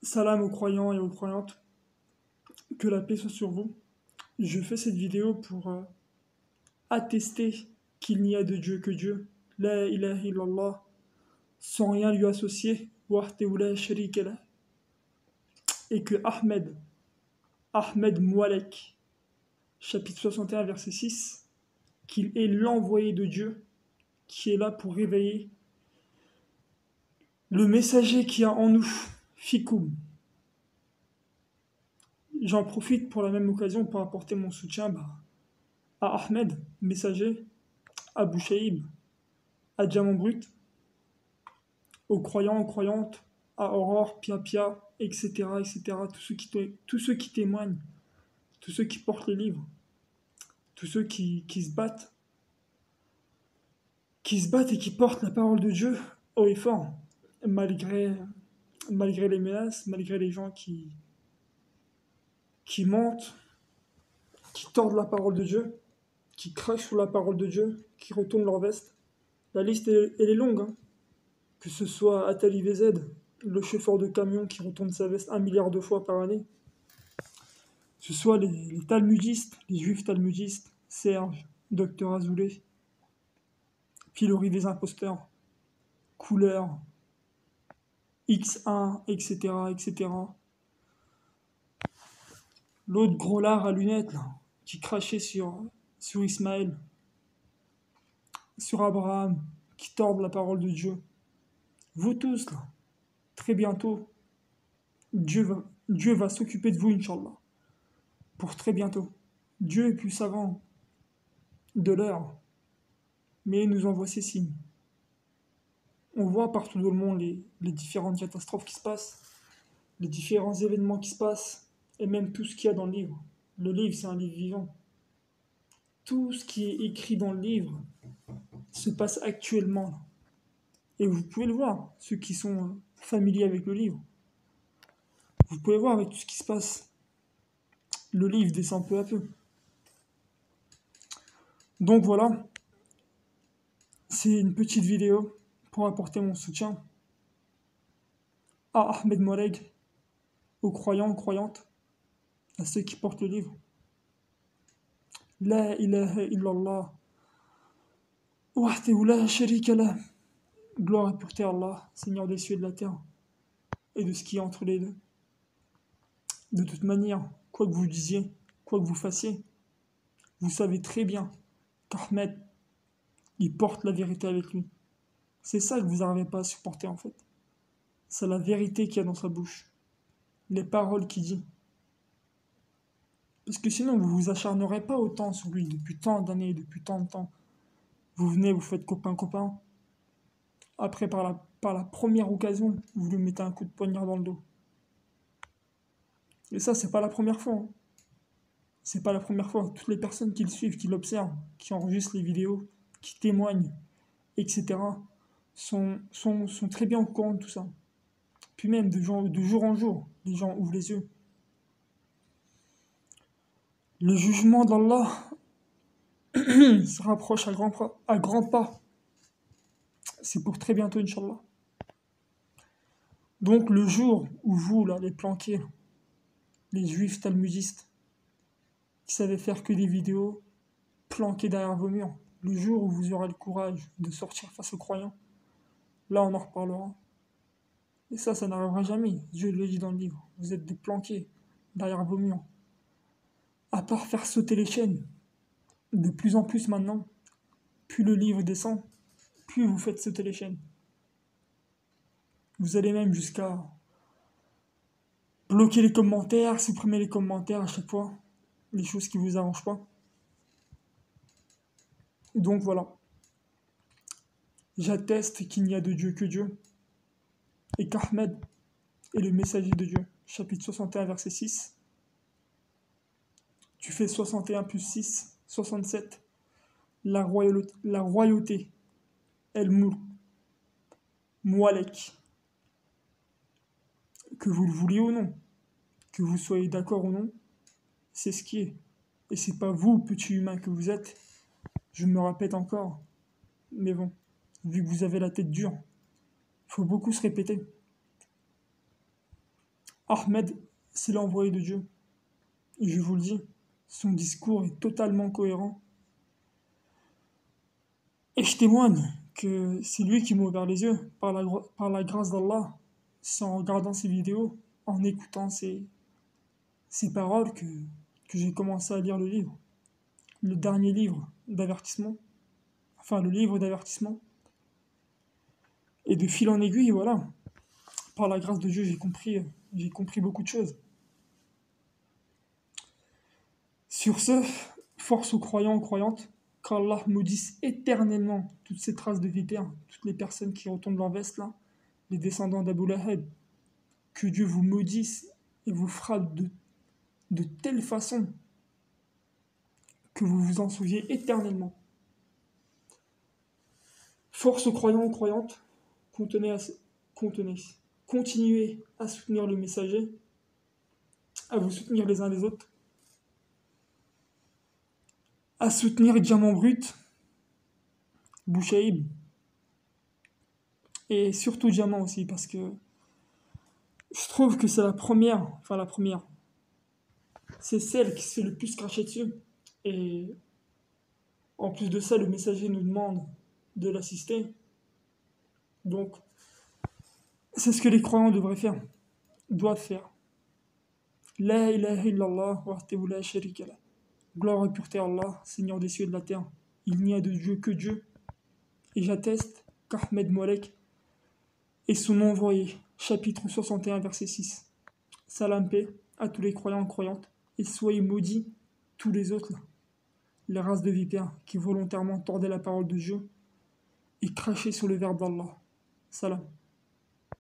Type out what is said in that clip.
Salam aux croyants et aux croyantes, que la paix soit sur vous. Je fais cette vidéo pour attester qu'il n'y a de Dieu que Dieu, la ilaha illallah, sans rien lui associer, wahdahu la sharika lah, et que Ahmed Moualek, chapitre 61, verset 6, qu'il est l'envoyé de Dieu qui est là pour réveiller le messager qui a en nous, Fikoum. J'en profite pour la même occasion pour apporter mon soutien à Ahmed, messager, à Bouchaïb, à Diamant Brut, aux croyants, aux croyantes, à Aurore, Pia Pia, etc., etc., tous ceux qui témoignent, tous ceux qui portent les livres, tous ceux qui se battent et qui portent la parole de Dieu haut et fort, malgré les menaces, malgré les gens qui mentent, qui tordent la parole de Dieu, qui crachent sous la parole de Dieu, qui retournent leur veste. La liste, elle est longue, hein. Que ce soit Atali VZ, le chauffeur de camion qui retourne sa veste 1 milliard de fois par année, que ce soit les talmudistes, les juifs talmudistes, Serge, Docteur Azoulay, Pilori des imposteurs, Couleur, X1, etc., etc. L'autre gros lard à lunettes, là, qui crachait sur Ismaël, sur Abraham, qui tord la parole de Dieu. Vous tous, là, très bientôt, Dieu va s'occuper de vous, Inch'Allah. Pour très bientôt. Dieu est plus savant de l'heure, mais il nous envoie ses signes. On voit partout dans le monde les différentes catastrophes qui se passent, les différents événements qui se passent, et même tout ce qu'il y a dans le livre. Le livre, c'est un livre vivant. Tout ce qui est écrit dans le livre se passe actuellement. Et vous pouvez le voir, ceux qui sont familiers avec le livre. Vous pouvez voir avec tout ce qui se passe. Le livre descend peu à peu. Donc voilà, c'est une petite vidéo pour apporter mon soutien à Ahmed Moleg, aux croyants, aux croyantes, à ceux qui portent le livre. La ilaha illallah, wahdahu la sharika lah. Gloire et pureté à Allah, Seigneur des cieux et de la terre, et de ce qui est entre les deux. De toute manière, quoi que vous disiez, quoi que vous fassiez, vous savez très bien qu'Ahmed, il porte la vérité avec lui. C'est ça que vous n'arrivez pas à supporter en fait. C'est la vérité qu'il y a dans sa bouche. Les paroles qu'il dit. Parce que sinon, vous vous acharnerez pas autant sur lui depuis tant d'années, depuis tant de temps. Vous venez, vous faites copain-copain. Après, par la première occasion, vous lui mettez un coup de poignard dans le dos. Et ça, c'est pas la première fois, hein. C'est pas la première fois. Toutes les personnes qui le suivent, qui l'observent, qui enregistrent les vidéos, qui témoignent, etc., sont très bien au courant de tout ça. Puis même, de jour en jour, les gens ouvrent les yeux. Le jugement d'Allah se rapproche à grands pas. C'est pour très bientôt, Inch'Allah. Donc le jour où vous, là, les planqués, les juifs talmudistes, qui savaient faire que des vidéos planquées derrière vos murs, le jour où vous aurez le courage de sortir face aux croyants, là on en reparlera. Et ça n'arrivera jamais. Dieu le dit dans le livre. Vous êtes des planqués derrière vos murs. À part faire sauter les chaînes, de plus en plus maintenant, plus le livre descend, plus vous faites sauter les chaînes. Vous allez même jusqu'à bloquer les commentaires, supprimer les commentaires à chaque fois, les choses qui vous arrangent pas. Donc voilà, j'atteste qu'il n'y a de Dieu que Dieu, et qu'Ahmed est le messager de Dieu. Chapitre 61, verset 6. Tu fais 61 plus 6, 67. La royauté, El-Moul, Moualek. Que vous le vouliez ou non, que vous soyez d'accord ou non, c'est ce qui est. Et c'est pas vous, petit humain que vous êtes, je me répète encore, mais bon, vu que vous avez la tête dure, faut beaucoup se répéter. Ahmed, c'est l'envoyé de Dieu. Et je vous le dis, son discours est totalement cohérent. Et je témoigne que c'est lui qui m'a ouvert les yeux par la grâce d'Allah. C'est en regardant ses vidéos, en écoutant ses paroles que j'ai commencé à lire le livre. Le dernier livre d'avertissement. Enfin, le livre d'avertissement. Et de fil en aiguille, voilà. Par la grâce de Dieu, j'ai compris beaucoup de choses. Sur ce, force aux croyants, aux croyantes, qu'Allah maudisse éternellement toutes ces traces de vipères, toutes les personnes qui retournent leur veste là, les descendants d'Abu Lahab. Que Dieu vous maudisse et vous frappe de telle façon que vous vous en souviez éternellement. Force aux croyants, aux croyantes, contenez, continuez à soutenir le messager, à vous soutenir les uns les autres, à soutenir Diamant Brut, Bouchaïb, et surtout Diamant aussi, parce que je trouve que c'est la première, c'est celle qui se fait le plus cracher dessus. Et en plus de ça, le messager nous demande de l'assister. Donc, c'est ce que les croyants devraient faire, doivent faire. La ilaha illallah wahdahu la sharika lah. Gloire et pureté à Allah, Seigneur des cieux et de la terre. Il n'y a de Dieu que Dieu. Et j'atteste qu'Ahmed Moalek est son envoyé. Chapitre 61, verset 6. Salam paix à tous les croyants et croyantes. Et soyez maudits, tous les autres, là, les races de vipères qui volontairement tordaient la parole de Dieu et crachaient sur le verbe d'Allah. Salam.